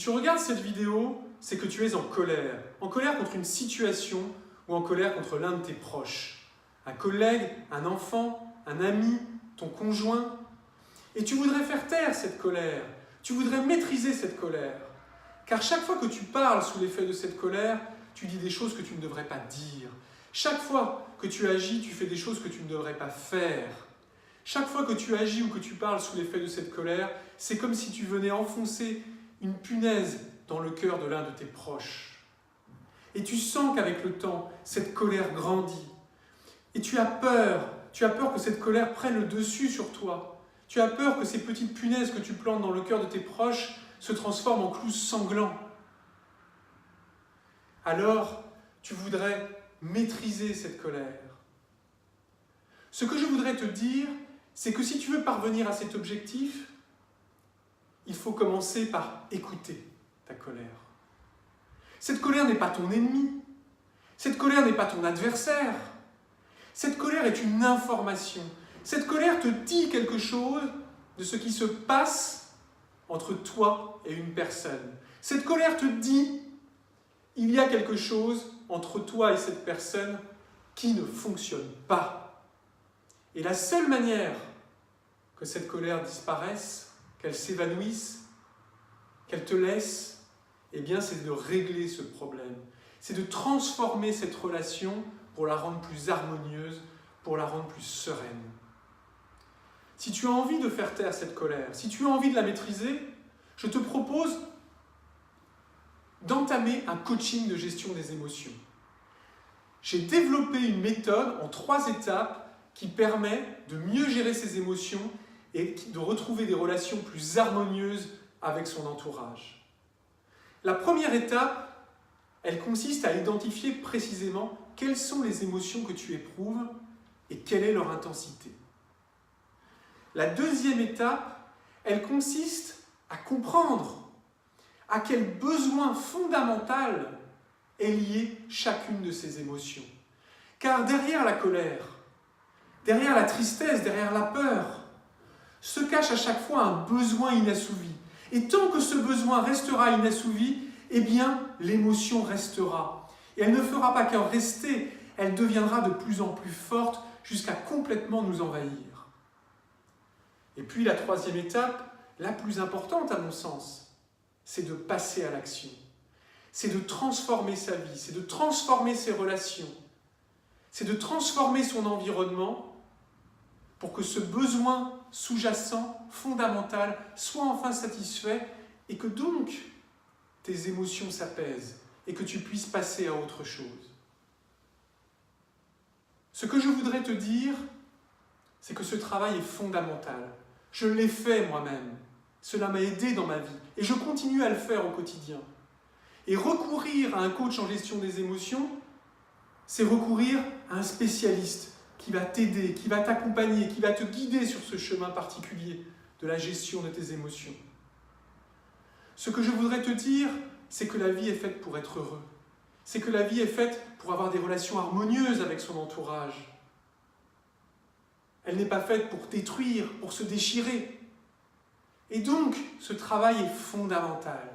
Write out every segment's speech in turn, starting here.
tu regardes cette vidéo, c'est que tu es en colère. En colère contre une situation ou en colère contre l'un de tes proches. Un collègue, un enfant, un ami, ton conjoint. Et tu voudrais faire taire cette colère. Tu voudrais maîtriser cette colère. Car chaque fois que tu parles sous l'effet de cette colère, tu dis des choses que tu ne devrais pas dire. Chaque fois que tu agis, tu fais des choses que tu ne devrais pas faire. Chaque fois que tu agis ou que tu parles sous l'effet de cette colère, c'est comme si tu venais enfoncer une punaise dans le cœur de l'un de tes proches. Et tu sens qu'avec le temps, cette colère grandit. Et tu as peur que cette colère prenne le dessus sur toi. Tu as peur que ces petites punaises que tu plantes dans le cœur de tes proches se transforment en clous sanglants. Alors, tu voudrais maîtriser cette colère. Ce que je voudrais te dire, c'est que si tu veux parvenir à cet objectif, il faut commencer par écouter ta colère. Cette colère n'est pas ton ennemi. Cette colère n'est pas ton adversaire. Cette colère est une information. Cette colère te dit quelque chose de ce qui se passe entre toi et une personne. Cette colère te dit, il y a quelque chose entre toi et cette personne qui ne fonctionne pas. Et la seule manière que cette colère disparaisse, qu'elle s'évanouisse, qu'elle te laisse, eh bien, c'est de régler ce problème. C'est de transformer cette relation pour la rendre plus harmonieuse, pour la rendre plus sereine. Si tu as envie de faire taire cette colère, si tu as envie de la maîtriser, je te propose d'entamer un coaching de gestion des émotions. J'ai développé une méthode en 3 étapes qui permet de mieux gérer ses émotions et de retrouver des relations plus harmonieuses avec son entourage. La première étape, elle consiste à identifier précisément quelles sont les émotions que tu éprouves et quelle est leur intensité. La deuxième étape, elle consiste à comprendre à quel besoin fondamental est liée chacune de ces émotions. Car derrière la colère, derrière la tristesse, derrière la peur, se cache à chaque fois un besoin inassouvi. Et tant que ce besoin restera inassouvi, eh bien, l'émotion restera. Et elle ne fera pas qu'en rester, elle deviendra de plus en plus forte jusqu'à complètement nous envahir. Et puis la troisième étape, la plus importante à mon sens, c'est de passer à l'action. C'est de transformer sa vie, c'est de transformer ses relations, c'est de transformer son environnement pour que ce besoin sous-jacent, fondamental, soit enfin satisfait et que donc tes émotions s'apaisent et que tu puisses passer à autre chose. Ce que je voudrais te dire, c'est que ce travail est fondamental. Je l'ai fait moi-même. Cela m'a aidé dans ma vie et je continue à le faire au quotidien. Et recourir à un coach en gestion des émotions, c'est recourir à un spécialiste qui va t'aider, qui va t'accompagner, qui va te guider sur ce chemin particulier de la gestion de tes émotions. Ce que je voudrais te dire, c'est que la vie est faite pour être heureux. C'est que la vie est faite pour avoir des relations harmonieuses avec son entourage. Elle n'est pas faite pour détruire, pour se déchirer. Et donc, ce travail est fondamental.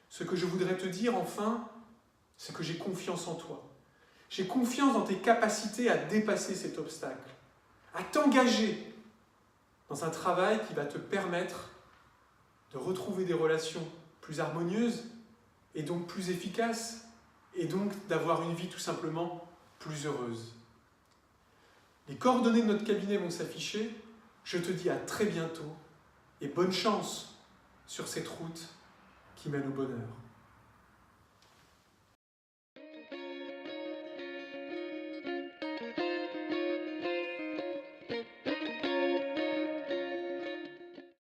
Ce que je voudrais te dire enfin, c'est que j'ai confiance en toi. J'ai confiance dans tes capacités à dépasser cet obstacle, à t'engager dans un travail qui va te permettre de retrouver des relations plus harmonieuses et donc plus efficaces et donc d'avoir une vie tout simplement plus heureuse. Les coordonnées de notre cabinet vont s'afficher. Je te dis à très bientôt et bonne chance sur cette route qui mène au bonheur.